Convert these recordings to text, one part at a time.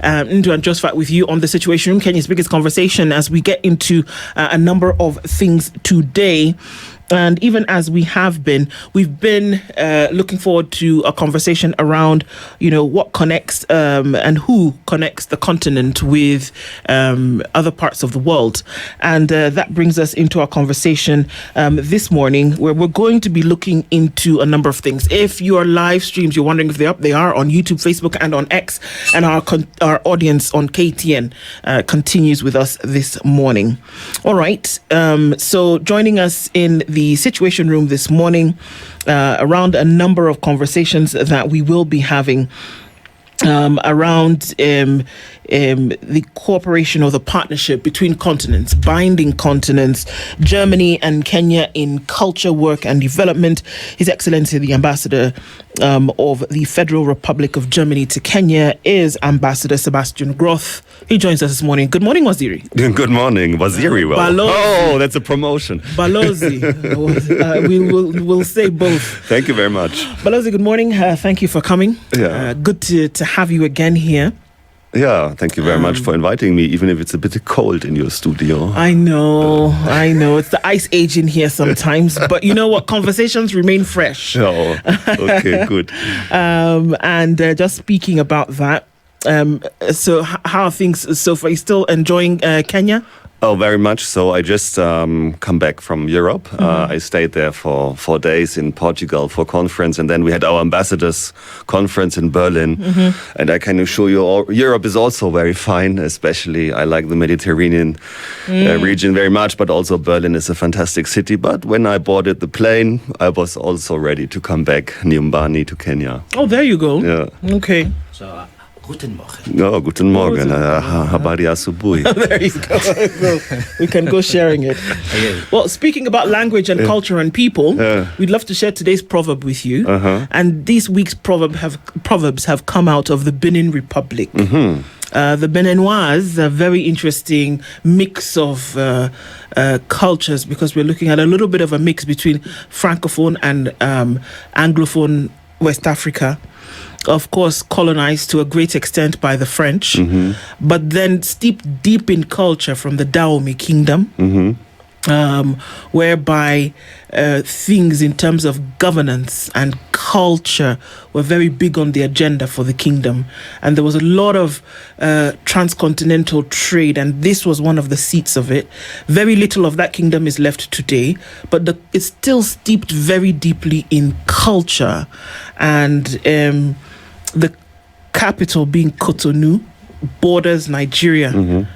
Ndu and Josephat with you on the Situation Room, Kenya's biggest conversation, as we get into a number of things today. And even as we've been looking forward to a conversation around, what connects and who connects the continent with other parts of the world. And that brings us into our conversation this morning, where we're going to be looking into a number of things. If your live streams, you're wondering if they're up, they are on YouTube, Facebook, and on X. And our audience on KTN continues with us this morning. All right. So joining us in the Situation Room this morning around a number of conversations that we will be having around the cooperation or the partnership between continents, binding continents, Germany and Kenya in culture, work and development. His Excellency, the Ambassador of the Federal Republic of Germany to Kenya is Ambassador Sebastian Groth. He joins us this morning. Good morning, Waziri. Good morning, Waziri. Oh, that's a promotion. Balozi. We'll say both. Thank you very much. Balozi, good morning. Thank you for coming. Yeah. Good to have you again here. Yeah, thank you very much for inviting me, even if it's a bit cold in your studio. I know. It's the ice age in here sometimes. But you know what? Conversations remain fresh. Oh, okay, good. And just speaking about that, so how are things so far? Are you still enjoying Kenya? Oh, very much so. I just come back from Europe. I stayed there for 4 days in Portugal for a conference, and then we had our ambassadors conference in Berlin. And I can assure you, Europe is also very fine. Especially, I like the Mediterranean region very much, but also Berlin is a fantastic city. But when I boarded the plane, I was also ready to come back Nyumbani to Kenya. Oh, there you go. Yeah. Okay. So, Guten Morgen. No, guten Morgen. Habari asubuhi. There you go. We can go sharing it. Okay. Well, speaking about language and culture and people, we'd love to share today's proverb with you. And this week's proverbs have come out of the Benin Republic. The Beninois, a very interesting mix of cultures, because we're looking at a little bit of a mix between Francophone and Anglophone West Africa. Of course, colonized to a great extent by the French, but then steeped deep in culture from the Dahomey Kingdom, whereby things in terms of governance and culture were very big on the agenda for the kingdom. And there was a lot of transcontinental trade, and this was one of the seats of it. Very little of that kingdom is left today, but it's still steeped very deeply in culture. And the capital being Cotonou borders Nigeria,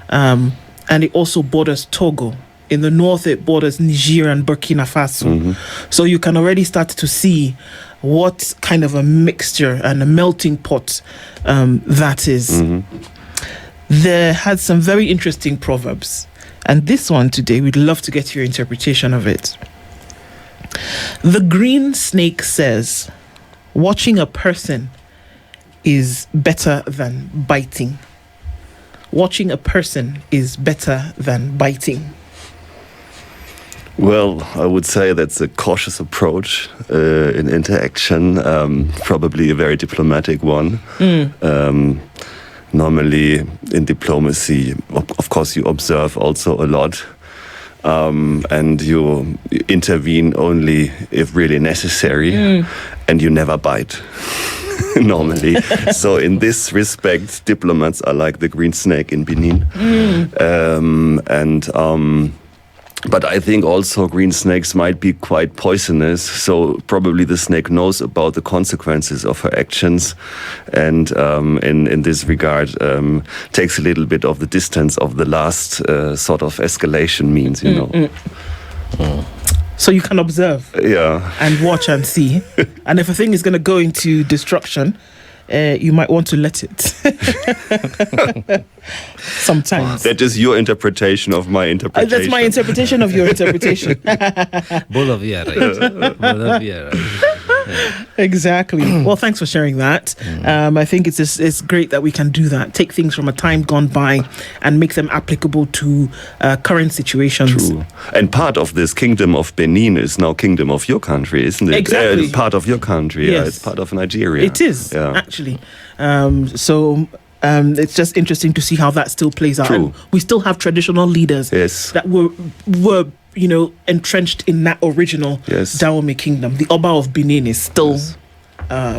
and it also borders Togo. In the north, it borders Niger and Burkina Faso. So you can already start to see what kind of a mixture and a melting pot that is. There had some very interesting proverbs, and this one today, we'd love to get your interpretation of it. The green snake says, watching a person is better than biting. Watching a person is better than biting. Well, I would say that's a cautious approach in interaction, probably a very diplomatic one. Normally in diplomacy, of course, you observe also a lot. And you intervene only if really necessary, and you never bite. Normally. So in this respect, diplomats are like the green snake in Benin. But I think also green snakes might be quite poisonous. So probably the snake knows about the consequences of her actions, and in this regard takes a little bit of the distance of the last sort of escalation means, you know. So you can observe, and watch and see. And if a thing is going to go into destruction, you might want to let it. Sometimes. That is your interpretation of my interpretation. That's my interpretation of your interpretation. Both of you are right. Both of you are right. Exactly. Well, thanks for sharing that. I think it's great that we can do that. Take things from a time gone by and make them applicable to current situations. True. And part of this kingdom of Benin is now kingdom of your country, isn't it? Exactly. Part of your country. Yes. It's part of Nigeria. It is, actually. So It's just interesting to see how that still plays out. True. And we still have traditional leaders Yes. that were entrenched in that original Dahomey kingdom. The Oba of Benin is still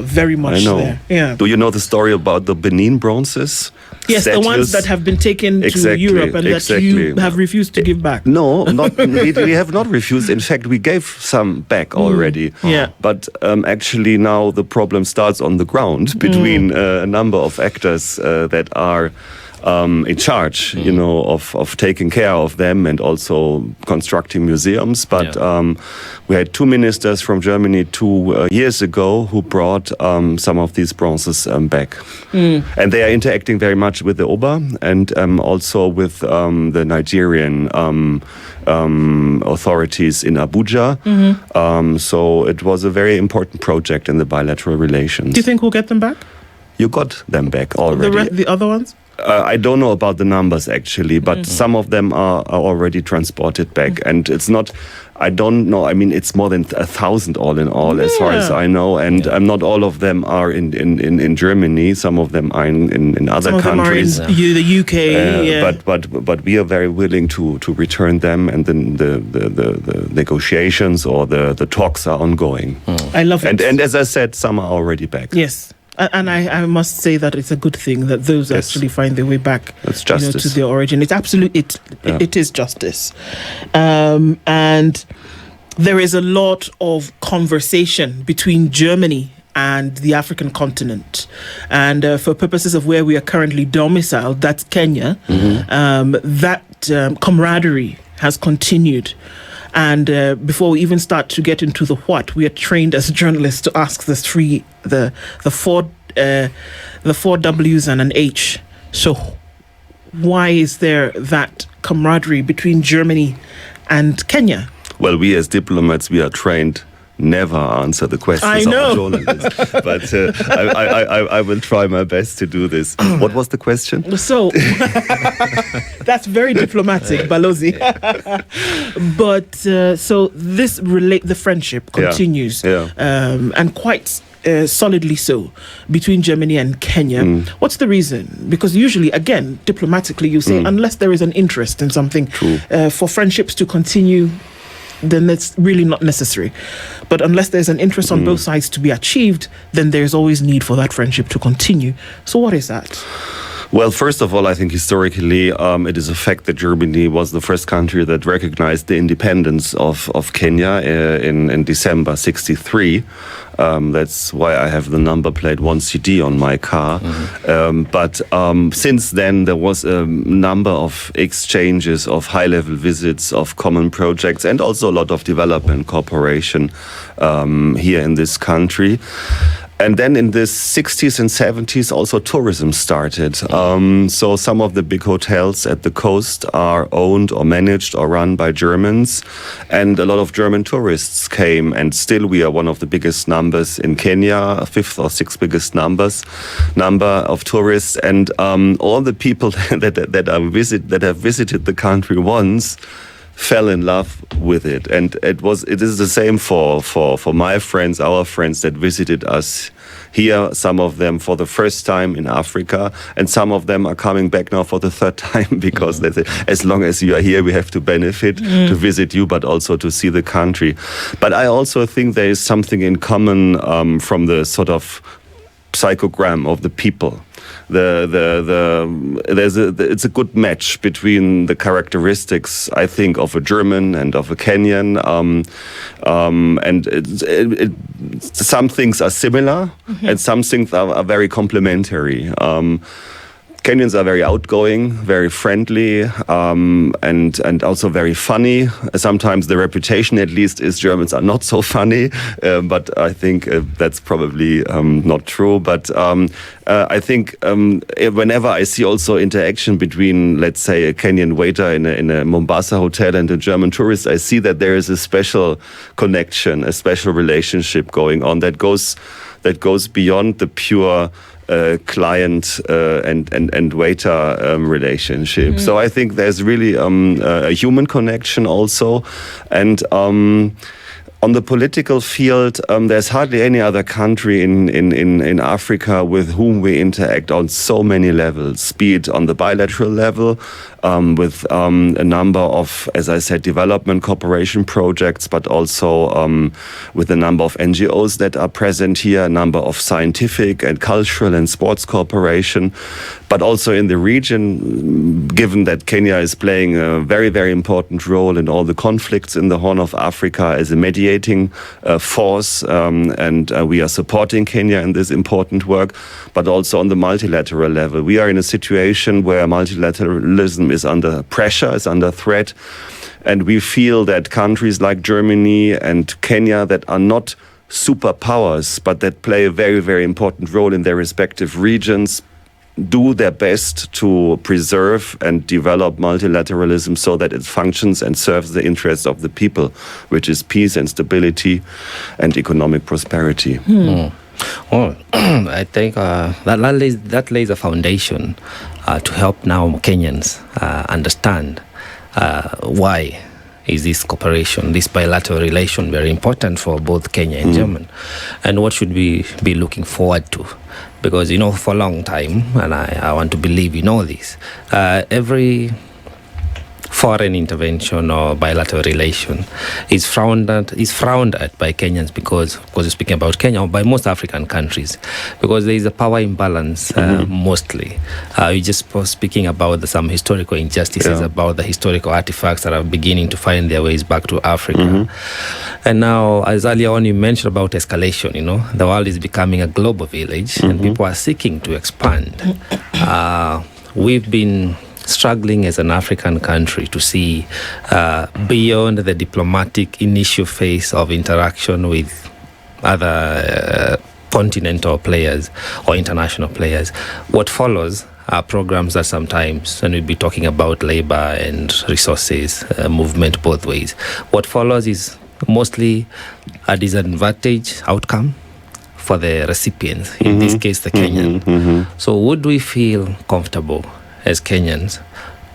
very much I know. there. Yeah. Do you know the story about the Benin bronzes? Yes, the ones that have been taken to Europe and that you have refused to give back. No, not we have not refused. In fact, we gave some back already. Yeah. But actually now the problem starts on the ground between a number of actors that are in charge, of taking care of them and also constructing museums. But we had 2 ministers from Germany 2 years ago who brought some of these bronzes back. And they are interacting very much with the Oba and also with the Nigerian authorities in Abuja. So it was a very important project in the bilateral relations. Do you think we'll get them back? You got them back already. The other ones? I don't know about the numbers actually, but some of them are already transported back. And it's not, I don't know, I mean, it's more than 1,000 all in all, as far as I know. And not all of them are in Germany. Some of them are in other countries. Them are in the UK. But we are very willing to return them, and then the negotiations or the talks are ongoing. I love it. And as I said, some are already back. Yes. And I must say that it's a good thing that those actually find their way back to their origin. It's it is justice. And there is a lot of conversation between Germany and the African continent. And for purposes of where we are currently domiciled, that's Kenya, that camaraderie has continued. And before we even start to get into the what, we are trained as journalists to ask the four W's and an H. So why is there that camaraderie between Germany and Kenya? Well, we as diplomats, we are trained never answer the questions of a journalist. But I will try my best to do this. What was the question? So, that's very diplomatic, Balozi. But, so the friendship continues, and quite solidly so, between Germany and Kenya. What's the reason? Because usually, again, diplomatically, you say, unless there is an interest in something, for friendships to continue, then that's really not necessary. But unless there's an interest on both sides to be achieved, then there's always need for that friendship to continue. So what is that? Well, first of all, I think historically it is a fact that Germany was the first country that recognized the independence of Kenya in December 1963. That's why I have the number plate 1CD on my car. But since then, there was a number of exchanges of high-level visits, of common projects, and also a lot of development cooperation here in this country. And then in the 60s and 70s, also tourism started. So some of the big hotels at the coast are owned or managed or run by Germans. And a lot of German tourists came. And still we are one of the biggest numbers in Kenya, 5th or 6th biggest number of tourists. And all the people that have visited the country once fell in love with it. And it is the same for my friends, our friends that visited us here, some of them for the first time in Africa, and some of them are coming back now for the third time because they say, as long as you are here, we have to benefit to visit you, but also to see the country. But I also think there is something in common from the sort of psychogram of the people. It's a good match between the characteristics, I think, of a German and of a Kenyan, and some things are similar, and some things are very complementary. Kenyans are very outgoing, very friendly, and also very funny. Sometimes the reputation, at least, is Germans are not so funny, but I think that's probably not true. But I think whenever I see also interaction between, let's say, a Kenyan waiter in a Mombasa hotel and a German tourist, I see that there is a special connection, a special relationship going on that goes beyond the pure client and waiter relationship. So I think there's really a human connection also, and On the political field, there's hardly any other country in Africa with whom we interact on so many levels, be it on the bilateral level, with a number of, as I said, development cooperation projects, but also with a number of NGOs that are present here, a number of scientific and cultural and sports cooperation, but also in the region, given that Kenya is playing a very, very important role in all the conflicts in the Horn of Africa as a mediating force, and we are supporting Kenya in this important work, but also on the multilateral level. We are in a situation where multilateralism is under pressure, is under threat, and we feel that countries like Germany and Kenya that are not superpowers, but that play a very, very important role in their respective regions, do their best to preserve and develop multilateralism so that it functions and serves the interests of the people, which is peace and stability and economic prosperity. Well, I think that lays a foundation to help now Kenyans understand why is this cooperation, this bilateral relation very important for both Kenya and Germany, and what should we be looking forward to? Because, for a long time, and I want to believe this, every foreign intervention or bilateral relation is frowned at by Kenyans because we're speaking about Kenya, or by most African countries, because there is a power imbalance mostly. You just speaking about some historical injustices, about the historical artifacts that are beginning to find their ways back to Africa. And now, as earlier on you mentioned about escalation, the world is becoming a global village and people are seeking to expand. We've been struggling as an African country to see beyond the diplomatic initial phase of interaction with other continental players or international players. What follows are programs that sometimes, and we'll be talking about labor and resources, movement both ways. What follows is mostly a disadvantage outcome for the recipients, in this case the Kenyan. So would we feel comfortable as Kenyans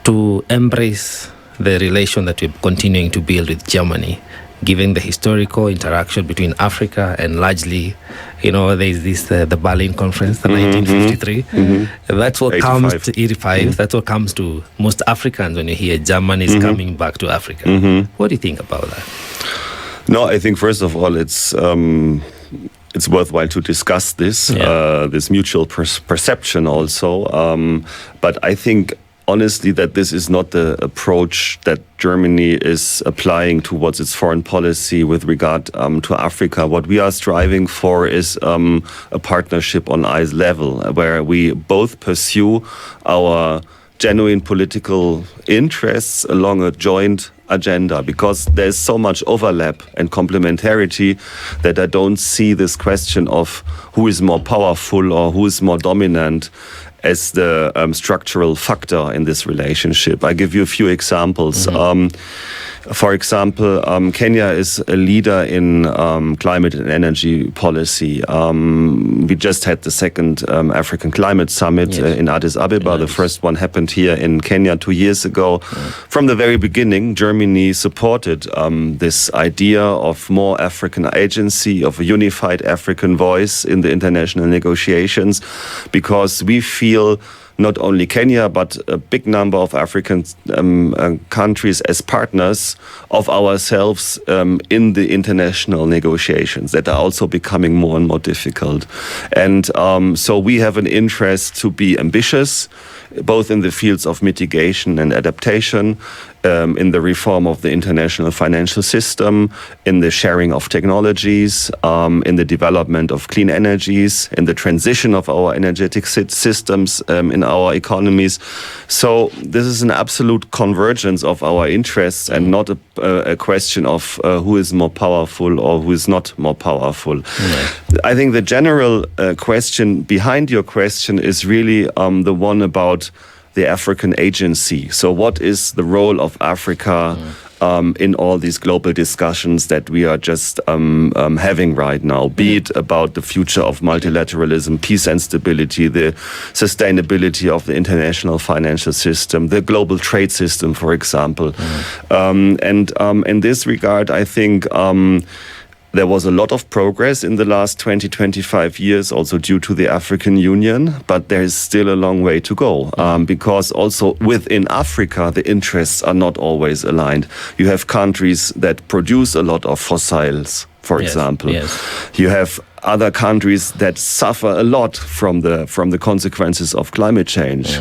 to embrace the relation that we're continuing to build with Germany, given the historical interaction between Africa and largely, there's this the Berlin Conference, the 1953. That's what 85. comes to 85. That's what comes to most Africans when you hear Germany is coming back to Africa. What do you think about that? No, I think first of all, it's worthwhile to discuss this, this mutual perception also. But I think, honestly, that this is not the approach that Germany is applying towards its foreign policy with regard to Africa. What we are striving for is a partnership on eye level, where we both pursue our genuine political interests along a joint agenda, because there's so much overlap and complementarity that I don't see this question of who is more powerful or who is more dominant as the structural factor in this relationship. I give you a few examples. For example, Kenya is a leader in climate and energy policy. We just had the second African Climate Summit in Addis Ababa. The first one happened here in Kenya 2 years ago. From the very beginning, Germany supported this idea of more African agency, of a unified African voice in the international negotiations, because we feel not only Kenya, but a big number of African countries as partners of ourselves in the international negotiations that are also becoming more and more difficult. And so we have an interest to be ambitious, both in the fields of mitigation and adaptation, in the reform of the international financial system, in the sharing of technologies, in the development of clean energies, in the transition of our energetic systems in our economies. So this is an absolute convergence of our interests and not a question of who is more powerful or who is not more powerful. I think the general question behind your question is really the one about the African agency. So what is the role of Africa in all these global discussions that we are just having right now, be it about the future of multilateralism, peace and stability, the sustainability of the international financial system, the global trade system, for example. And in this regard, I think there was a lot of progress in the last 20, 25 years, also due to the African Union, but there is still a long way to go, because also within Africa, the interests are not always aligned. You have countries that produce a lot of fossils, for example. You have other countries that suffer a lot from the consequences of climate change.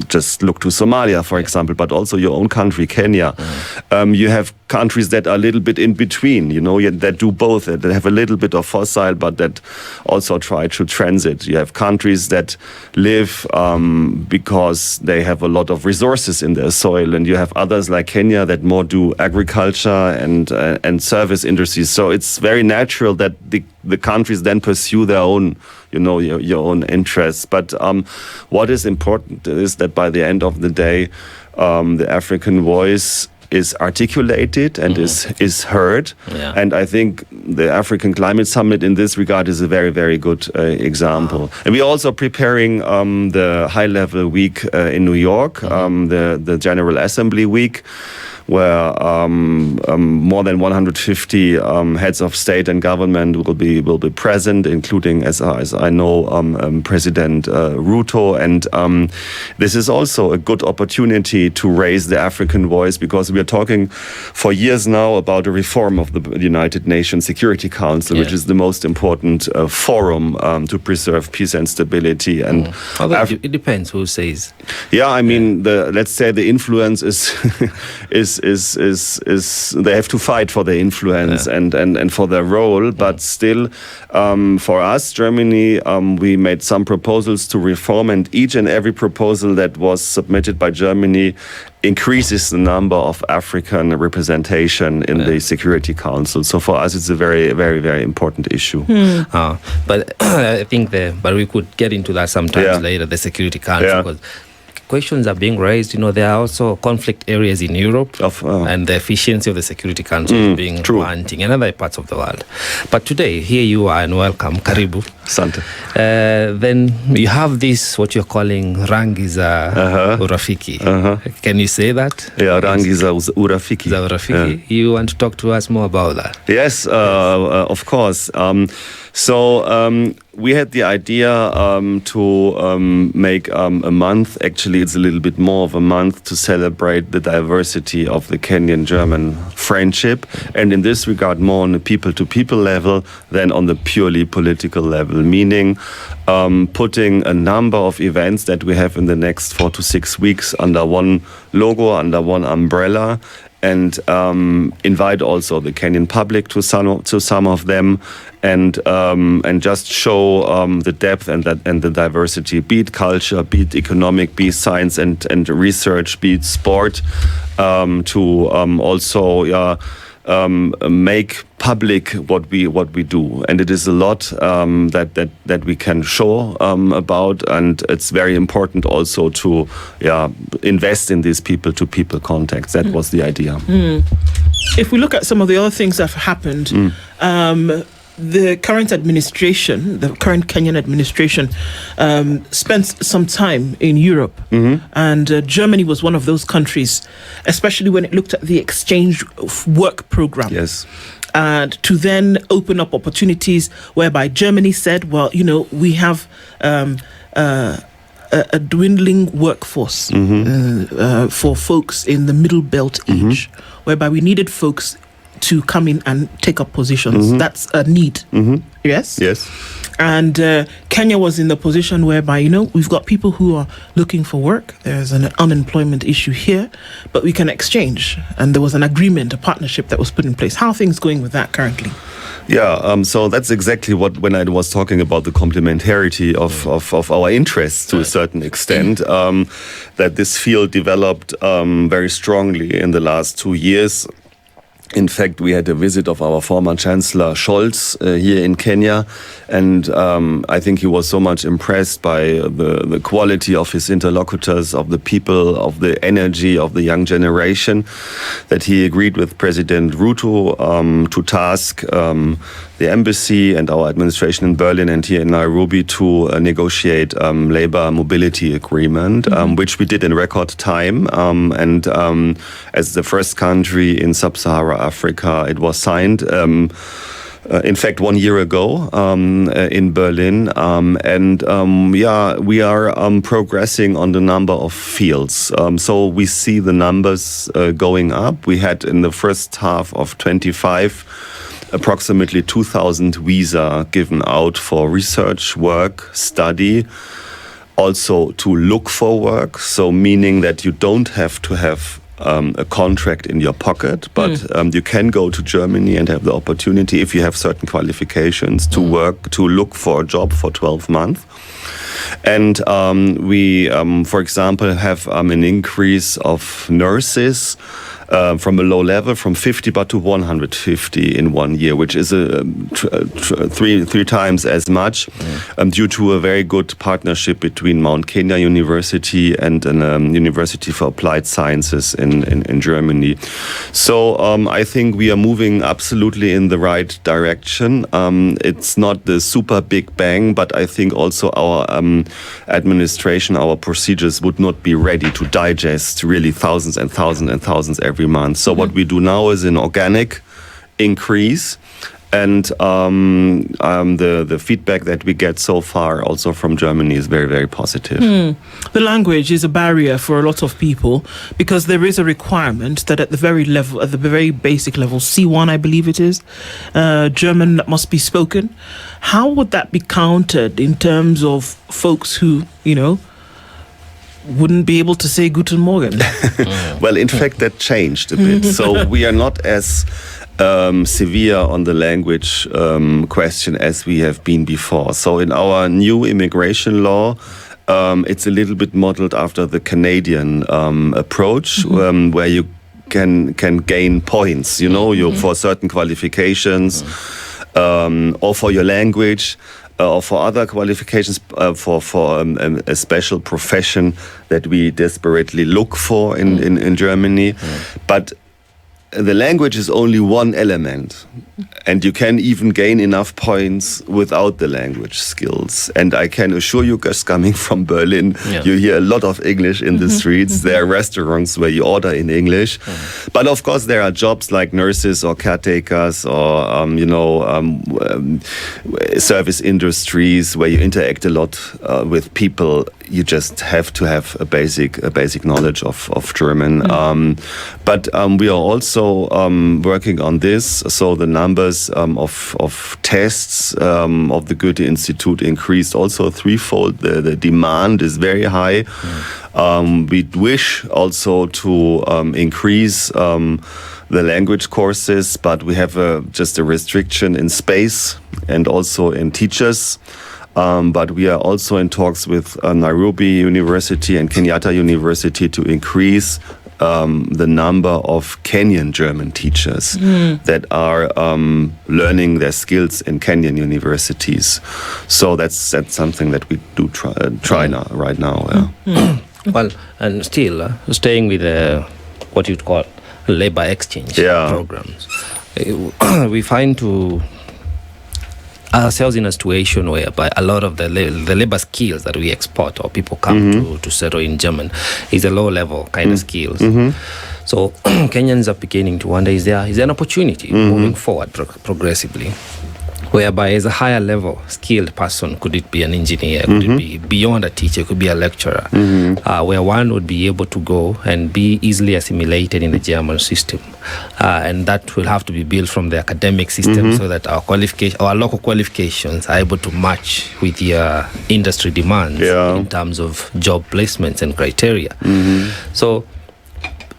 Just look to Somalia, for example, but also your own country, Kenya. You have countries that are a little bit in between, that do both, that have a little bit of fossil, but that also try to transit. You have countries that live because they have a lot of resources in their soil, and you have others like Kenya that more do agriculture and service industries. So it's very natural that the countries then pursue their own, your own interests. But what is important is that by the end of the day, the African voice is articulated and is heard. And I think the African Climate Summit in this regard is a very, very good example. And we're also preparing the high-level week in New York, the General Assembly week, where more than 150 heads of state and government will be present, including, as I know, President Ruto. And this is also a good opportunity to raise the African voice, because we are talking for years now about a reform of the United Nations Security Council, which is the most important forum to preserve peace and stability. And it depends who says. Yeah, I mean, let's say the influence is they have to fight for their influence and for their role. But still, for us, Germany, we made some proposals to reform, and each and every proposal that was submitted by Germany increases the number of African representation in the Security Council. So for us, it's a very, very, very important issue. But I think but we could get into that sometimes later, the Security Council, because questions are being raised. There are also conflict areas in Europe, and the efficiency of the Security Council is being wanting in other parts of the world. But today, here you are, and welcome, Karibu. Asante. Then you have this, what you're calling Rangi za Urafiki. Can you say that? Yeah, Rangi za Urafiki. Za Urafiki. You want to talk to us more about that? Yes, of course. So we had the idea to make a month. Actually, it's a little bit more of a month to celebrate the diversity of the Kenyan-German friendship, and in this regard, more on a people-to-people level than on the purely political level. Meaning, putting a number of events that we have in the next 4 to 6 weeks under one logo, under one umbrella, and invite also the Kenyan public to some of them, and just show the depth and the diversity, be it culture, be it economic, be it science and research, be it sport, to also make public what we do. And it is a lot that we can show about, and it's very important also to invest in these people-to-people contacts. That was the idea. If we look at some of the other things that have happened, the current administration, the current Kenyan administration, spent some time in Europe, and Germany was one of those countries, especially when it looked at the exchange work program. Yes. And to then open up opportunities whereby Germany said, well, we have a dwindling workforce for folks in the middle belt age, whereby we needed folks to come in and take up positions. That's a need. Yes? Yes. And Kenya was in the position whereby, we've got people who are looking for work. There's an unemployment issue here, but we can exchange. And there was an agreement, a partnership that was put in place. How are things going with that currently? Yeah, so that's exactly when I was talking about the complementarity of our interests to a certain extent, that this field developed very strongly in the last 2 years. In fact, we had a visit of our former Chancellor Scholz here in Kenya, and I think he was so much impressed by the quality of his interlocutors, of the people, of the energy of the young generation, that he agreed with President Ruto to task the embassy and our administration in Berlin and here in Nairobi to negotiate labor mobility agreement, which we did in record time. And as the first country in sub-Sahara Africa, it was signed. In fact, 1 year ago in Berlin. We are progressing on the number of fields. So we see the numbers going up. We had in the first half of 25 approximately 2,000 visa given out for research, work, study, also to look for work. So meaning that you don't have to have a contract in your pocket, but you can go to Germany and have the opportunity, if you have certain qualifications, to work, to look for a job for 12 months. And we, for example, have an increase of nurses from a low level, from 50 but to 150 in 1 year, which is three times as much, due to a very good partnership between Mount Kenya University and an University for Applied Sciences in Germany. So I think we are moving absolutely in the right direction. It's not the super big bang, but I think also our administration, our procedures would not be ready to digest really thousands and thousands and thousands every month. So what we do now is an organic increase, and the feedback that we get so far also from Germany is very, very positive. The language is a barrier for a lot of people because there is a requirement that at the very basic level, C1 I believe it is, German must be spoken. How would that be countered in terms of folks who, wouldn't be able to say Guten Morgen? Well, in fact, that changed a bit. So we are not as severe on the language question as we have been before. So in our new immigration law, it's a little bit modeled after the Canadian approach, where you can gain points, for certain qualifications, or for your language, or for other qualifications, for a special profession that we desperately look for in Germany. But the language is only one element, and you can even gain enough points without the language skills. And I can assure you, just coming from Berlin, you hear a lot of English in the streets. There are restaurants where you order in English. But of course, there are jobs like nurses or caretakers or, service industries where you interact a lot with people. You just have to have a basic knowledge of German. But we are also working on this. So the numbers of tests of the Goethe Institute increased also threefold. The demand is very high. We wish also to increase the language courses, but we have just a restriction in space and also in teachers. But we are also in talks with Nairobi University and Kenyatta University to increase the number of Kenyan German teachers that are learning their skills in Kenyan universities. So that's something that we do try now, right now. Well, and still staying with what you'd call labor exchange programs, we find ourselves in a situation whereby a lot of the labor skills that we export or people come to settle in Germany is a low-level kind of skills. So Kenyans are beginning to wonder, is there an opportunity moving forward progressively, whereby as a higher level skilled person, could it be an engineer, could it be beyond a teacher, could be a lecturer, where one would be able to go and be easily assimilated in the German system. And that will have to be built from the academic system so that our local qualifications are able to match with the industry demands in terms of job placements and criteria. So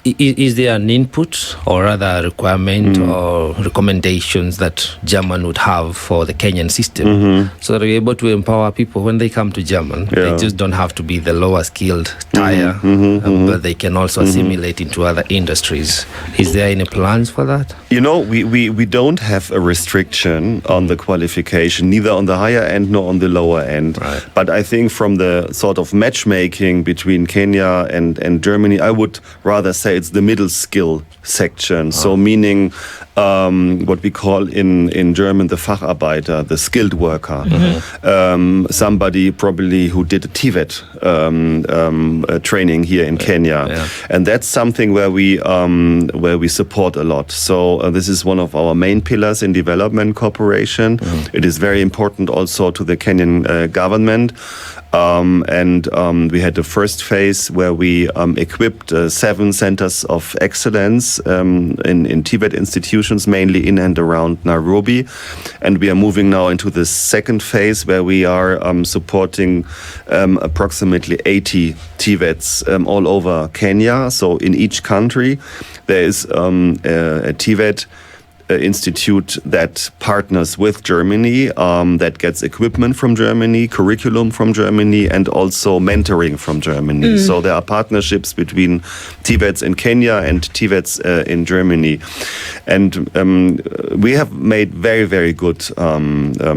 Is there an input or rather a requirement or recommendations that German would have for the Kenyan system so that we're able to empower people when they come to German? They just don't have to be the lower skilled tire, but they can also assimilate into other industries. Is there any plans for that? You know, we don't have a restriction on the qualification, neither on the higher end nor on the lower end. Right. But I think from the sort of matchmaking between Kenya and Germany, I would rather say it's the middle skill section. So meaning what we call in German the Facharbeiter, the skilled worker. Somebody probably who did a TVET training here in Kenya. Yeah. And that's something where we support a lot. So this is one of our main pillars in development cooperation. It is very important also to the Kenyan government. We had the first phase where we equipped 7 centers of excellence in TVET institutions, mainly in and around Nairobi. And we are moving now into the second phase where we are supporting approximately 80 TVETs all over Kenya. So in each country, there is a TVET institute that partners with Germany, that gets equipment from Germany, curriculum from Germany, and also mentoring from Germany. So there are partnerships between TVETs in Kenya and TVETs in Germany. And we have made very, very good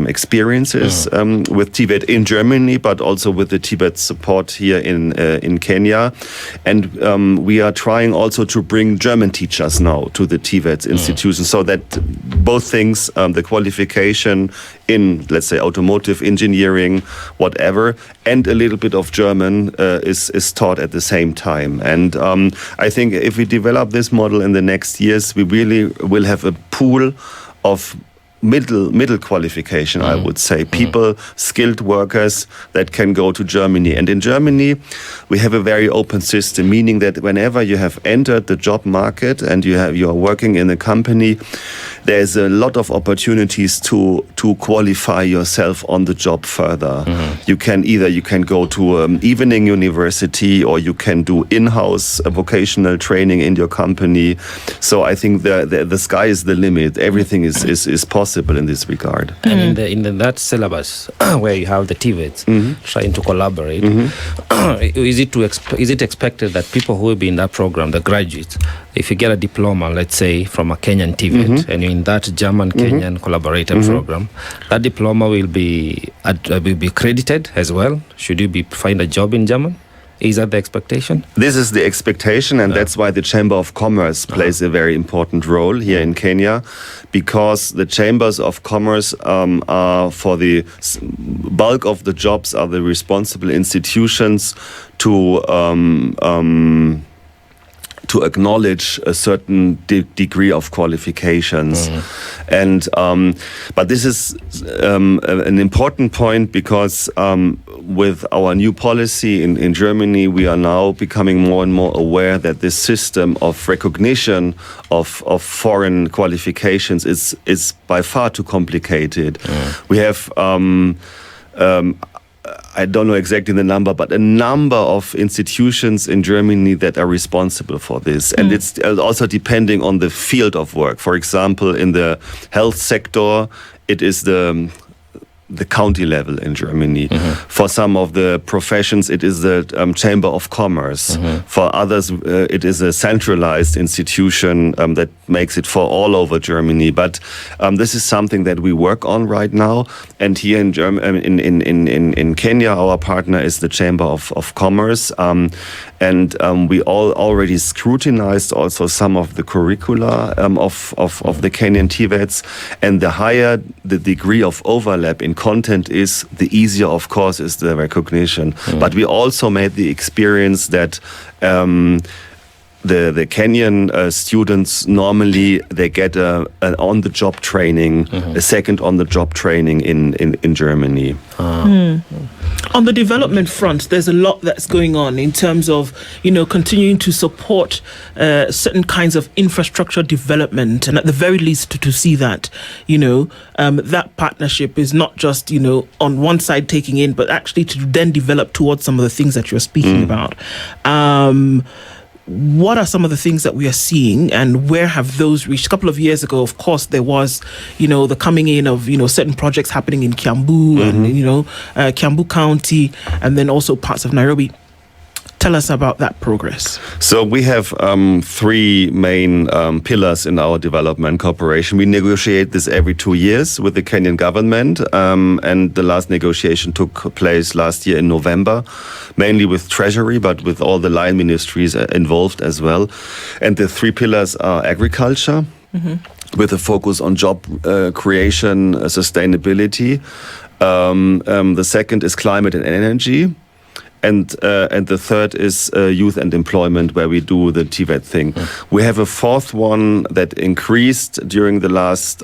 experiences with TVET in Germany, but also with the TVET support here in Kenya. And we are trying also to bring German teachers now to the TVET institution, so that both things, the qualification in, let's say, automotive engineering, whatever, and a little bit of German is taught at the same time. And I think if we develop this model in the next years, we really will have a pool of middle qualification, I would say, people, skilled workers that can go to Germany. And in Germany, we have a very open system, meaning that whenever you have entered the job market and you are working in a company, there's a lot of opportunities to qualify yourself on the job further. You can go to evening university, or you can do in-house vocational training in your company. So I think the sky is the limit. Everything is possible in this regard. And in that syllabus where you have the TVETs trying to collaborate, is it expected that people who will be in that program, the graduates, if you get a diploma, let's say from a Kenyan TVET, and you're in that German-Kenyan collaborator program, that diploma will be credited as well? Should you find a job in German? Is that the expectation? This is the expectation, and that's why the Chamber of Commerce plays a very important role here in Kenya, because the Chambers of Commerce are, for the bulk of the jobs, are the responsible institutions to acknowledge a certain degree of qualifications. And but this is an important point, because with our new policy in Germany, we are now becoming more and more aware that this system of recognition of foreign qualifications is by far too complicated. We have I don't know exactly the number, but a number of institutions in Germany that are responsible for this. And it's also depending on the field of work. For example, in the health sector, it is the county level in Germany. For some of the professions, it is the Chamber of Commerce. For others, it is a centralized institution that makes it for all over Germany. But this is something that we work on right now. And here in in Kenya, our partner is the Chamber of Commerce. And we already scrutinized also some of the curricula of the Kenyan TVETs. And the higher the degree of overlap in content is, the easier, of course, is the recognition. But we also made the experience that the Kenyan students, normally they get an on-the-job training, a second on-the-job training in Germany. On the development front, there's a lot that's going on in terms of, continuing to support certain kinds of infrastructure development, and at the very least to see that, that partnership is not just, on one side taking in, but actually to then develop towards some of the things that you're speaking about. what are some of the things that we are seeing, and where have those reached? A couple of years ago, of course, there was, the coming in of, certain projects happening in Kiambu and, Kiambu County, and then also parts of Nairobi. Tell us about that progress. So we have three main pillars in our development cooperation. We negotiate this every 2 years with the Kenyan government, and the last negotiation took place last year in November, mainly with Treasury, but with all the line ministries involved as well. And the three pillars are agriculture, with a focus on job creation, sustainability. The second is climate and energy. And the third is youth and employment, where we do the TVET thing. We have a fourth one that increased during the last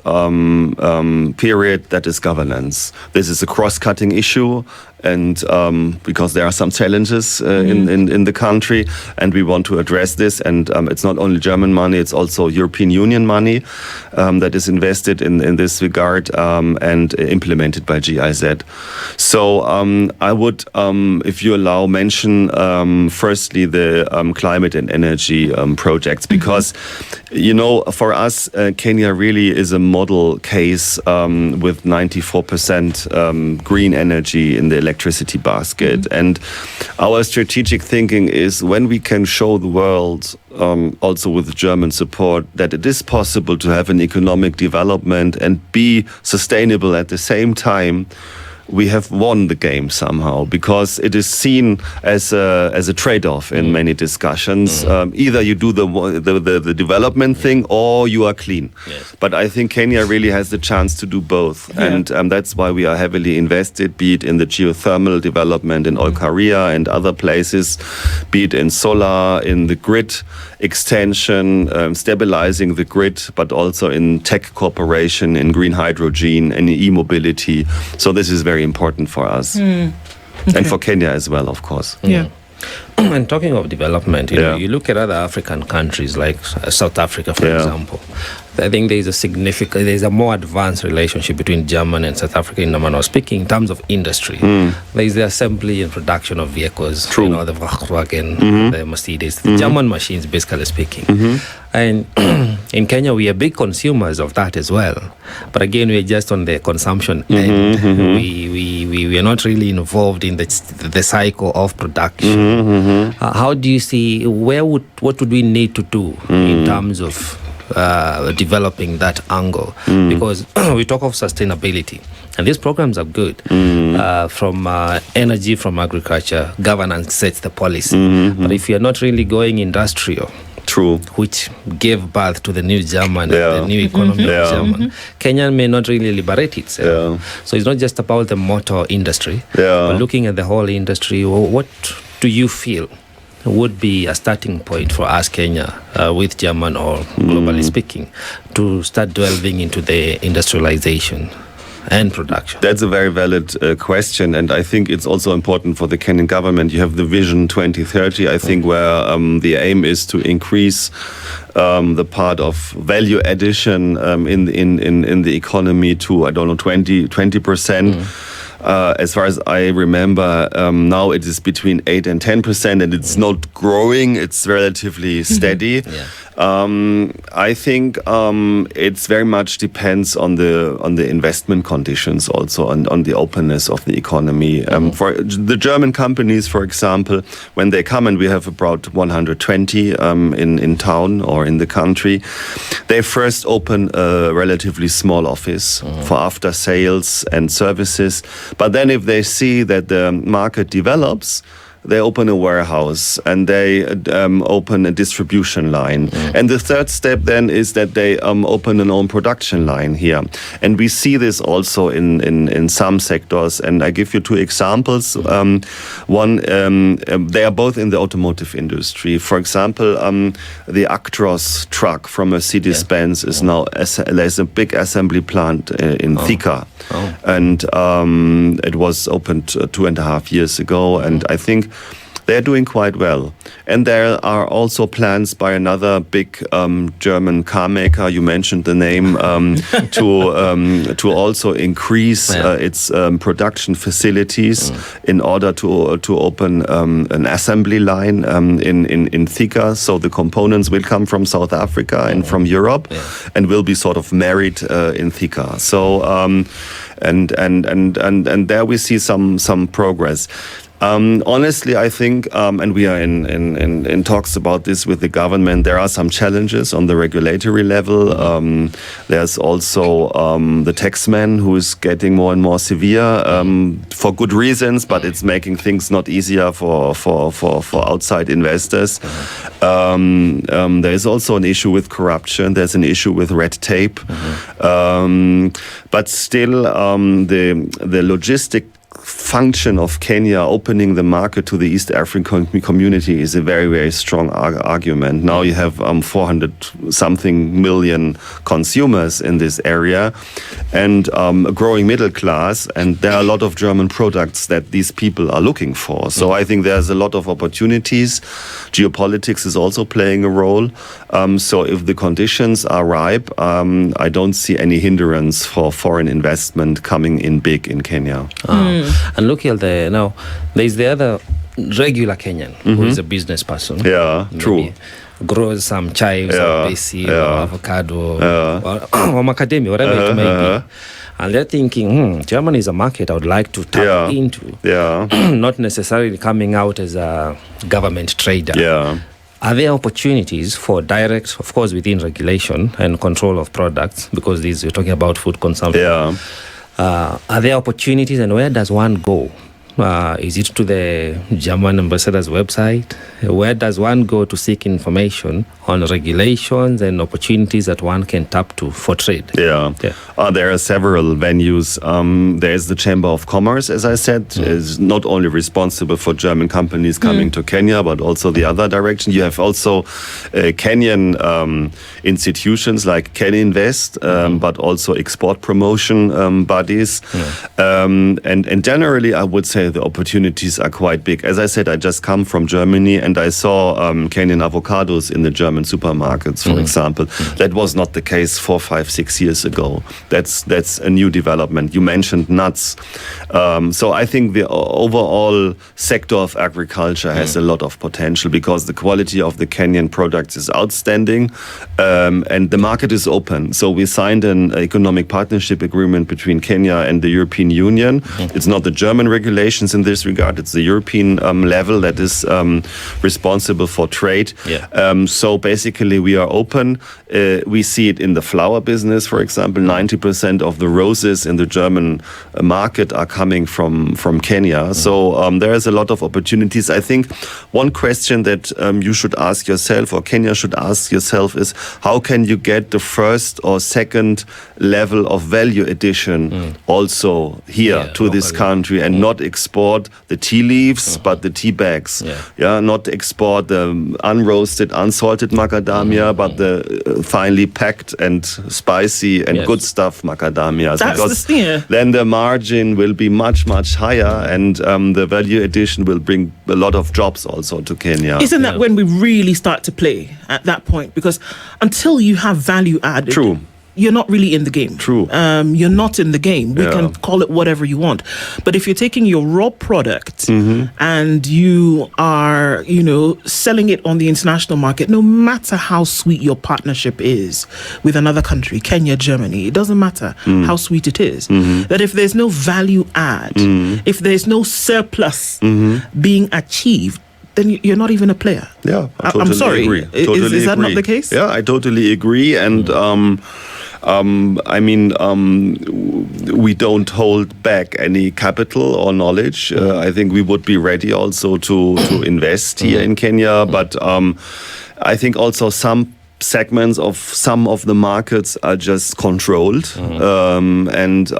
period, that is governance. This is a cross-cutting issue, and because there are some challenges in the country, and we want to address this. And it's not only German money, it's also European Union money that is invested in this regard and implemented by GIZ. So I would, if you allow, mention firstly the climate and energy projects, because for us Kenya really is a model case with 94% green energy in the electricity basket. And our strategic thinking is, when we can show the world, also with German support, that it is possible to have an economic development and be sustainable at the same time, we have won the game somehow, because it is seen as a trade-off in many discussions. Either you do the development thing, or you are clean. Yes. But I think Kenya really has the chance to do both, and that's why we are heavily invested, be it in the geothermal development in Olkaria and other places, be it in solar, in the grid extension, stabilizing the grid, but also in tech cooperation, in green hydrogen, and e-mobility. So this is very important for us, and for Kenya as well, of course. Yeah. And talking of development, you look at other African countries like South Africa, for example. I think there's a more advanced relationship between Germany and South Africa, in manner of speaking, in terms of industry. There's the assembly and production of vehicles, the Volkswagen, the Mercedes, the German machines, basically speaking. And in Kenya, we are big consumers of that as well. But again, we're just on the consumption end. We are not really involved in the cycle of production. How do you see, what would we need to do in terms of developing that angle? Because we talk of sustainability, and these programs are good. From energy, from agriculture, governance sets the policy. But if you're not really going industrial, True. which gave birth to the new German, the new economy of German, Kenya may not really liberate itself. So it's not just about the motor industry, but looking at the whole industry. What do you feel would be a starting point for us, Kenya, with German or globally speaking, to start delving into the industrialization and production? That's a very valid question, and I think it's also important for the Kenyan government. You have the Vision 2030, I think, where the aim is to increase the part of value addition in the economy to, 20%. As far as I remember, now it is between 8 and 10%, and it's not growing. It's relatively steady. I think it's very much depends on the investment conditions, also on the openness of the economy. For the German companies, for example, when they come, and we have about 120 in town or in the country, they first open a relatively small office for after sales and services. But then if they see that the market develops, they open a warehouse and they open a distribution line. And the third step then is that they open an own production line here. And we see this also in some sectors. And I give you two examples. One, they are both in the automotive industry. For example, the Actros truck from Mercedes-Benz is now, there's a big assembly plant in Thika. And it was opened 2.5 years ago. And I think they're doing quite well. And there are also plans by another big German car maker, you mentioned the name, to also increase its production facilities in order to open an assembly line in Thika. So the components will come from South Africa and from Europe and will be sort of married in Thika. So and there we see some progress. Honestly, I think, and we are in talks about this with the government, there are some challenges on the regulatory level. There's also the taxman who is getting more and more severe for good reasons, but it's making things not easier for outside investors. There is also an issue with corruption. There's an issue with red tape. But still, the logistic function of Kenya opening the market to the East African community is a very, very strong argument. Now you have 400-something million consumers in this area and a growing middle class, and there are a lot of German products that these people are looking for. So I think there's a lot of opportunities. Geopolitics is also playing a role. So if the conditions are ripe, I don't see any hindrance for foreign investment coming in big in Kenya. And look here, now there's the other regular Kenyan who is a business person. Yeah, true. Grows some chives or basil or avocado or macadamia, whatever it may be. And they're thinking, Germany is a market I would like to tap into. Not necessarily coming out as a government trader. Are there opportunities for direct, of course, within regulation and control of products, because we're talking about food consumption. Are there opportunities, and where does one go? Is it to the German ambassador's website? Where does one go to seek information on regulations and opportunities that one can tap to for trade? There are several venues. There is the Chamber of Commerce, as I said, is not only responsible for German companies coming to Kenya, but also the other direction. You have also Kenyan institutions like Ken Invest, but also export promotion bodies. And generally, I would say the opportunities are quite big. As I said, I just come from Germany and I saw Kenyan avocados in the German supermarkets, for example. That was not the case 4, 5, 6 years ago. That's a new development. You mentioned nuts. So I think the overall sector of agriculture has a lot of potential because the quality of the Kenyan products is outstanding and the market is open. So we signed an economic partnership agreement between Kenya and the European Union. It's not the German regulations in this regard, it's the European level that is responsible for trade. So basically we are open. We see it in the flower business, for example. 90% of the roses in the German market are coming from Kenya. So there is a lot of opportunities. I think one question that you should ask yourself, or Kenya should ask yourself, is how can you get the first or second level of value addition also here to this country and not export the tea leaves, but the tea bags. Not export the unroasted, unsalted macadamia, but the finely packed and spicy and good stuff macadamias. Because then the margin will be much, much higher and the value addition will bring a lot of jobs also to Kenya. Isn't that when we really start to play at that point? Because until you have value added, you're not really in the game. You're not in the game. We can call it whatever you want. But if you're taking your raw product and you are, selling it on the international market, no matter how sweet your partnership is with another country, Kenya, Germany, it doesn't matter how sweet it is. That if there's no value add, if there's no surplus being achieved, then you're not even a player. I totally I'm sorry. agree. Is that not the case? I totally agree. And we don't hold back any capital or knowledge. I think we would be ready also to invest here in Kenya. But I think also some segments of some of the markets are just controlled and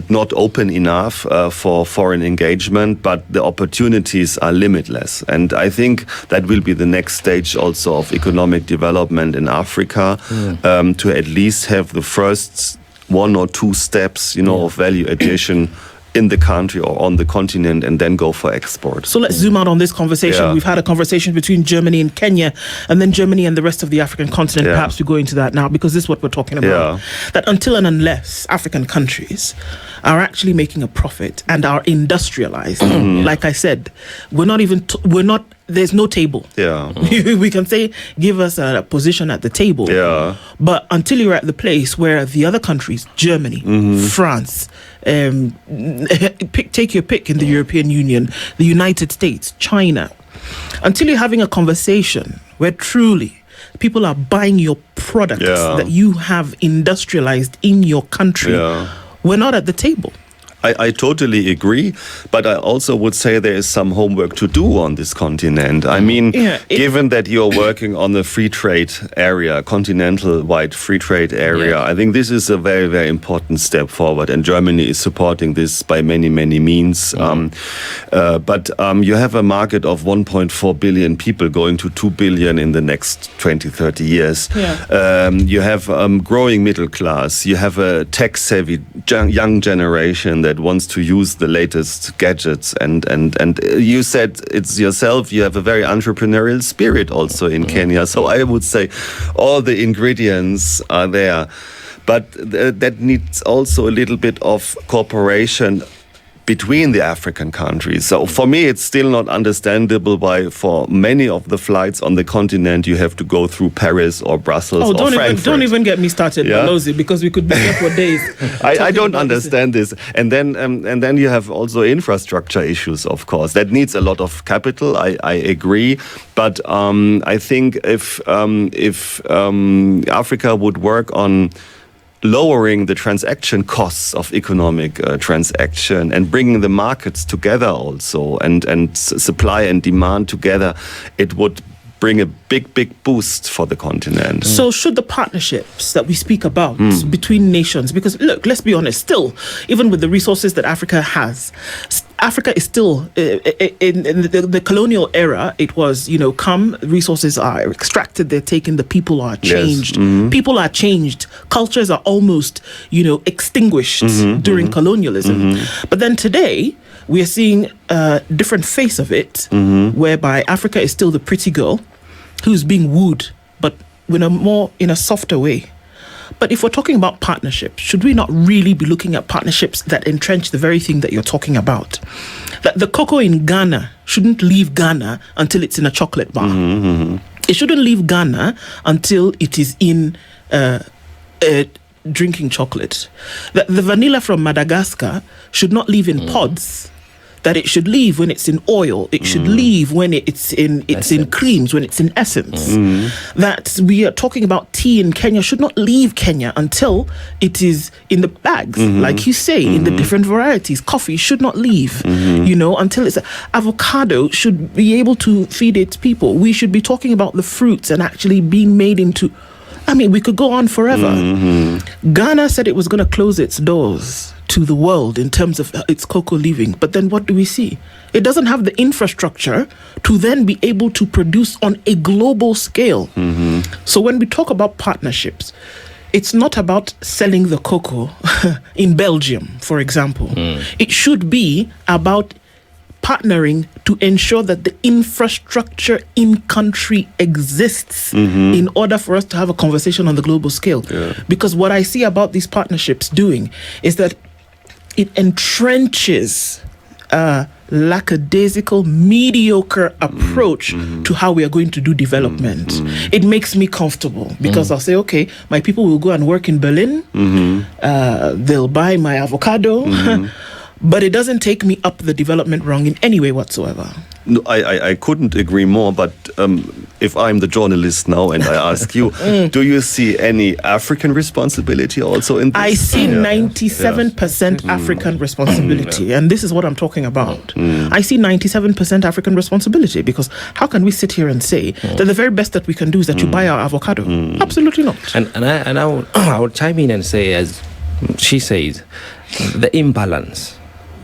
not open enough for foreign engagement, but the opportunities are limitless. And I think that will be the next stage also of economic development in Africa, to at least have the first 1 or 2 steps, of value addition in the country or on the continent and then go for export. So let's zoom out on this conversation. Yeah. We've had a conversation between Germany and Kenya, and then Germany and the rest of the African continent. Yeah. Perhaps we go into that now, because this is what we're talking about. Yeah. That until and unless African countries are actually making a profit and are industrialized, like I said, there's no table. Yeah. We can say, give us a position at the table. Yeah. But until you're at the place where the other countries, Germany, France, take your pick in the European Union, the United States, China, until you're having a conversation where truly people are buying your products that you have industrialized in your country, we're not at the table. I totally agree, but I also would say there is some homework to do on this continent. I mean, given that you're working on the free trade area, continental-wide free trade area, I think this is a very, very important step forward, and Germany is supporting this by many, many means. But you have a market of 1.4 billion people going to 2 billion in the next 20, 30 years. You have growing middle class. You have a tech-savvy young generation that wants to use the latest gadgets, and you said it's yourself, you have a very entrepreneurial spirit also in Kenya. So I would say all the ingredients are there, but that needs also a little bit of cooperation between the African countries. So for me, it's still not understandable why for many of the flights on the continent you have to go through Paris or Brussels or Frankfurt. Don't even get me started, Balozi, because we could be here for days. I don't understand this. And then you have also infrastructure issues, of course. That needs a lot of capital. I agree, but I think if Africa would work on lowering the transaction costs of economic transaction and bringing the markets together also, and supply and demand together, it would bring a big boost for the continent. So should the partnerships that we speak about between nations, because look, let's be honest, still, even with the resources that Africa has, Africa is still, in the colonial era, it was, come, resources are extracted, they're taken, the people are changed. People are changed. Cultures are almost, extinguished during colonialism. But then today, we are seeing a different face of it, whereby Africa is still the pretty girl who's being wooed, but in a softer way. But if we're talking about partnerships, should we not really be looking at partnerships that entrench the very thing that you're talking about? That the cocoa in Ghana shouldn't leave Ghana until it's in a chocolate bar. It shouldn't leave Ghana until it is in drinking chocolate. The vanilla from Madagascar should not leave in pods. That it should leave when it's in oil. It should leave when it's in creams, when it's in essence. That we are talking about tea in Kenya should not leave Kenya until it is in the bags, like you say, in the different varieties. Coffee should not leave, until it's avocado should be able to feed its people. We should be talking about the fruits and actually being made into. I mean, we could go on forever. Ghana said it was going to close its doors to the world in terms of its cocoa leaving. But then what do we see? It doesn't have the infrastructure to then be able to produce on a global scale. So when we talk about partnerships, it's not about selling the cocoa in Belgium, for example. It should be about partnering to ensure that the infrastructure in country exists in order for us to have a conversation on the global scale. Because what I see about these partnerships doing is that it entrenches a lackadaisical, mediocre approach to how we are going to do development. It makes me comfortable because I'll say, okay, my people will go and work in Berlin. They'll buy my avocado. But it doesn't take me up the development rung in any way whatsoever. No, I couldn't agree more, but if I'm the journalist now and I ask you, do you see any African responsibility also in this? I see 97% African responsibility, and this is what I'm talking about. I see 97% African responsibility, because how can we sit here and say that the very best that we can do is that you buy our avocado? Absolutely not. And I would chime in and say, as she says, the imbalance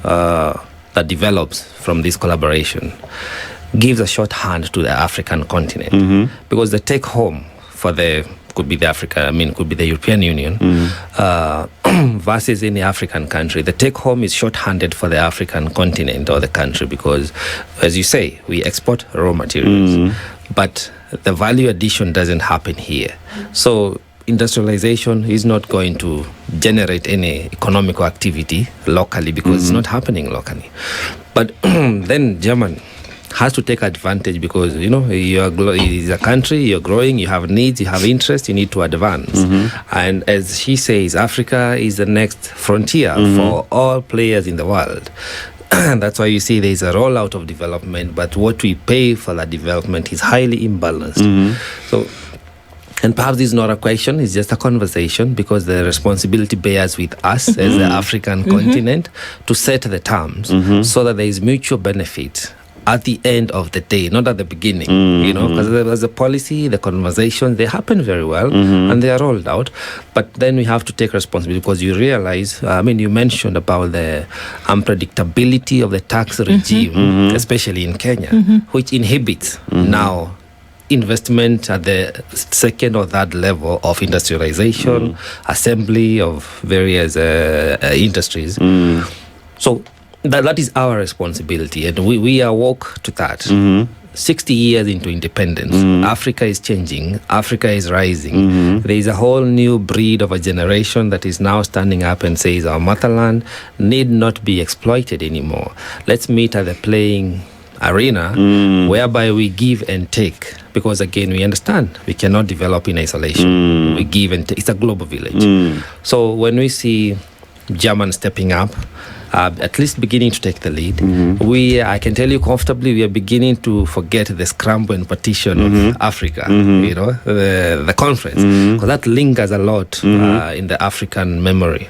that develops from this collaboration gives a shorthand to the African continent, because the take home for the could be could be the European Union, versus any African country. The take home is short-handed for the African continent or the country because, as you say, we export raw materials, but the value addition doesn't happen here. So industrialization is not going to generate any economical activity locally because it's not happening locally. But then German has to take advantage because, it's a country, you're growing, you have needs, you have interest, you need to advance. And as he says, Africa is the next frontier for all players in the world. That's why you see there's a rollout of development, but what we pay for that development is highly imbalanced. So, and perhaps this is not a question, it's just a conversation because the responsibility bears with us as the African continent to set the terms so that there is mutual benefit at the end of the day, not at the beginning, because there's a policy, the conversations, they happen very well and they are rolled out. But then we have to take responsibility because you realize, you mentioned about the unpredictability of the tax regime, especially in Kenya, which inhibits now investment at the second or third level of industrialization, assembly of various industries. So that is our responsibility, and we are woke to that. 60 years into independence, Africa is changing, Africa is rising. There is a whole new breed of a generation that is now standing up and says our motherland need not be exploited anymore. Let's meet at the playing arena whereby we give and take, because again we understand we cannot develop in isolation. We give and take. It's a global village. So when we see German stepping up, at least beginning to take the lead, I can tell you comfortably, we are beginning to forget the scramble and partition of Africa, the conference, because that lingers a lot in the African memory.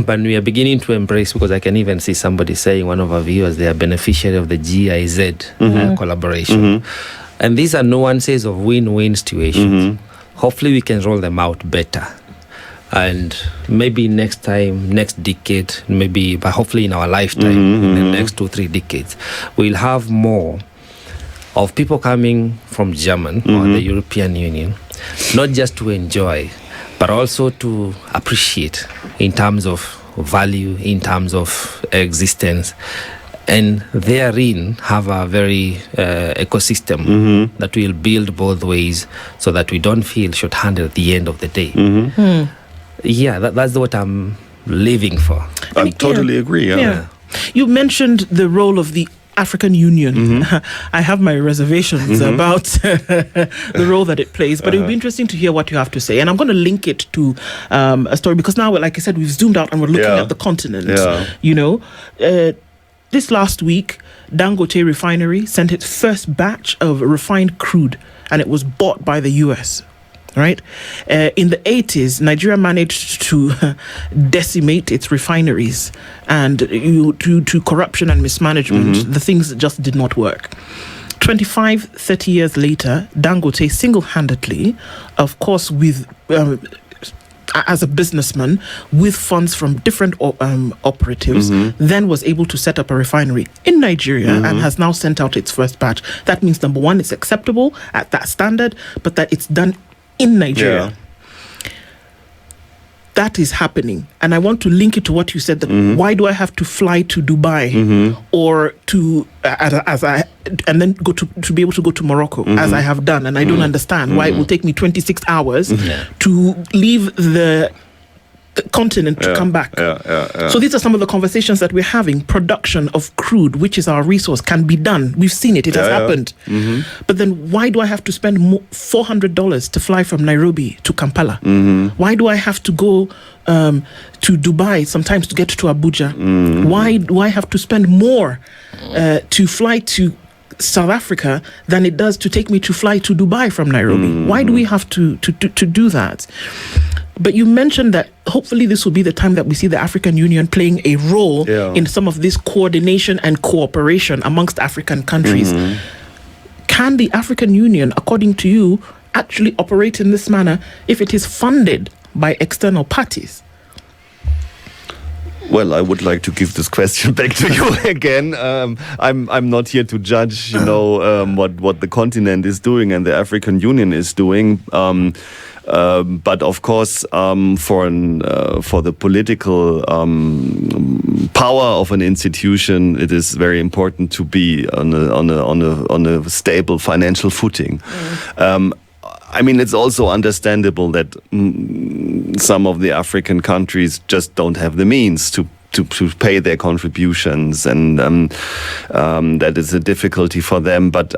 But we are beginning to embrace, because I can even see somebody saying, one of our viewers, they are beneficiary of the GIZ collaboration. And these are nuances of win-win situations. Hopefully we can roll them out better. And maybe next time, next decade, but hopefully in our lifetime, in the next 2-3 decades, we'll have more of people coming from German or the European Union, not just to enjoy, but also to appreciate in terms of value, in terms of existence, and therein have a very ecosystem that will build both ways so that we don't feel short-handed at the end of the day. Yeah, that's what I'm living for. I totally agree. Yeah. You mentioned the role of the African Union. I have my reservations about the role that it plays, but it would be interesting to hear what you have to say. And I'm going to link it to a story, because now, like I said, we've zoomed out and we're looking at the continent. This last week, Dangote Refinery sent its first batch of refined crude, and it was bought by the US. Right? In the 80s, Nigeria managed to decimate its refineries, and to corruption and mismanagement, the things just did not work. 25-30 years later, Dangote single-handedly, of course, with as a businessman, with funds from different operatives, then was able to set up a refinery in Nigeria and has now sent out its first batch. That means, number one, it's acceptable at that standard, but that it's done in Nigeria. That is happening. And I want to link it to what you said, that why do I have to fly to Dubai or to and then go to be able to go to Morocco, as I have done, and I don't understand why it will take me 26 hours to leave the continent to come back. So these are some of the conversations that we're having. Production of crude, which is our resource, can be done. We've seen it. It has happened. But then why do I have to spend $400 to fly from Nairobi to Kampala? Why do I have to go to Dubai sometimes to get to Abuja? Why do I have to spend more to fly to South Africa than it does to take me to fly to Dubai from Nairobi? Why do we have to do that? But you mentioned that hopefully this will be the time that we see the African Union playing a role in some of this coordination and cooperation amongst African countries. Can the African Union, according to you, actually operate in this manner if it is funded by external parties? Well, I would like to give this question back to you again. I'm not here to judge, what the continent is doing and the African Union is doing. But of course, for the political power of an institution, it is very important to be on a stable financial footing. I mean, it's also understandable that some of the African countries just don't have the means to pay their contributions, and that is a difficulty for them. But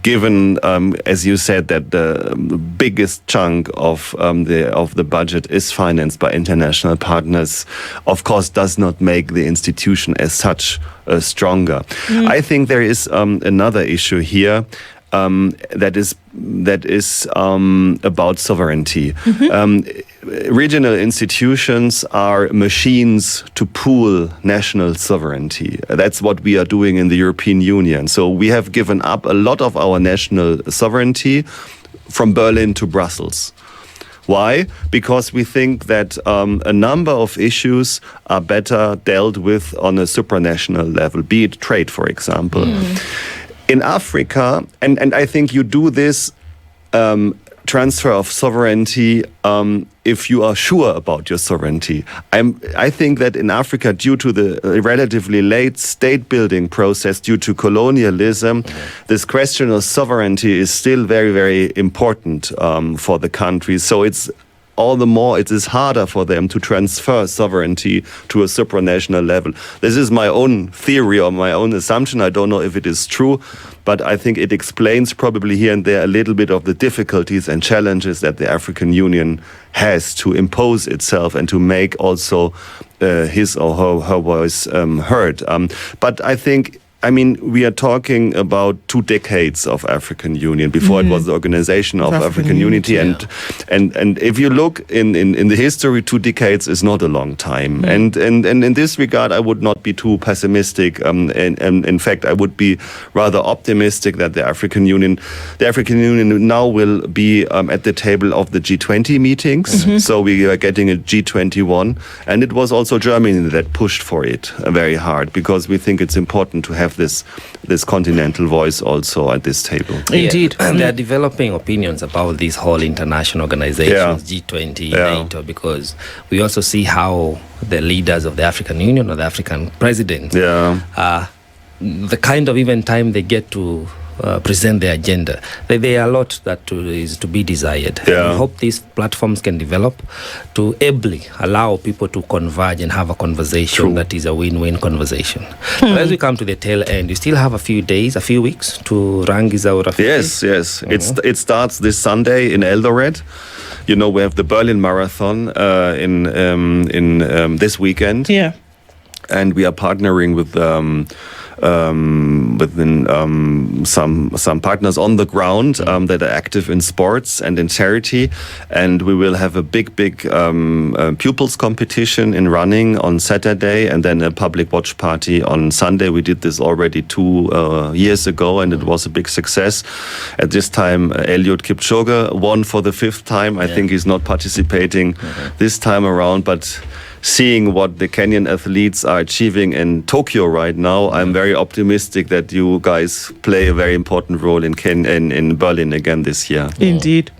given, as you said, that the biggest chunk of the budget is financed by international partners, of course, does not make the institution as such stronger. I think there is another issue here. That is about sovereignty. Regional institutions are machines to pool national sovereignty. That's what we are doing in the European Union. So we have given up a lot of our national sovereignty from Berlin to Brussels. Why? Because we think that a number of issues are better dealt with on a supranational level, be it trade, for example. In Africa, and I think you do this transfer of sovereignty if you are sure about your sovereignty. I think that in Africa, due to the relatively late state-building process, due to colonialism, this question of sovereignty is still very, very important for the country. So it's all the more it is harder for them to transfer sovereignty to a supranational level. This is my own theory or my own assumption. I don't know if it is true, but I think it explains probably here and there a little bit of the difficulties and challenges that the African Union has to impose itself and to make also his or her voice heard. But I think, we are talking about 2 decades of African Union. Before it was the Organization of African Unity. And if you look in the history, 2 decades is not a long time. And in this regard, I would not be too pessimistic. And in fact, I would be rather optimistic that the African Union now will be at the table of the G20 meetings. So we are getting a G21. And it was also Germany that pushed for it very hard, because we think it's important to have this continental voice also at this table. Indeed. And they're developing opinions about these whole international organizations, G20, NATO, because we also see how the leaders of the African Union or the African presidents, the kind of even time they get to present their agenda. There are a lot that is to be desired. Yeah. We hope these platforms can develop to ably allow people to converge and have a conversation that is a win-win conversation. But as we come to the tail end, you still have a few weeks to Rangiza Urafiki. Yes. It starts this Sunday in Eldoret. We have the Berlin Marathon in this weekend. Yeah. And we are partnering with some partners on the ground that are active in sports and in charity, and we will have a big pupils competition in running on Saturday, and then a public watch party on Sunday. We did this already 2 years ago, and it was a big success. At this time, Eliud Kipchoge won for the 5th time. I think he's not participating this time around, but seeing what the Kenyan athletes are achieving in Tokyo right now, I'm very optimistic that you guys play a very important role in Berlin again this year. Indeed.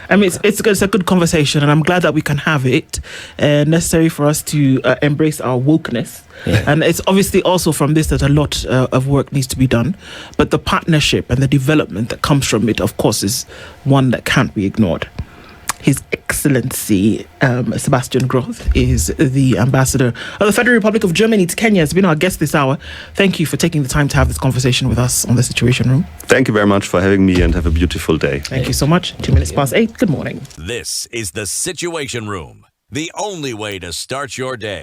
It's a good conversation, and I'm glad that we can have it. Necessary for us to embrace our wokeness. And it's obviously also from this that a lot of work needs to be done. But the partnership and the development that comes from it, of course, is one that can't be ignored. His Excellency Sebastian Groth is the ambassador of the Federal Republic of Germany to Kenya. Has been our guest this hour. Thank you for taking the time to have this conversation with us on the Situation Room. Thank you very much for having me, and have a beautiful day. Thank you so much. 2 minutes past 8. Good morning. This is the Situation Room, the only way to start your day.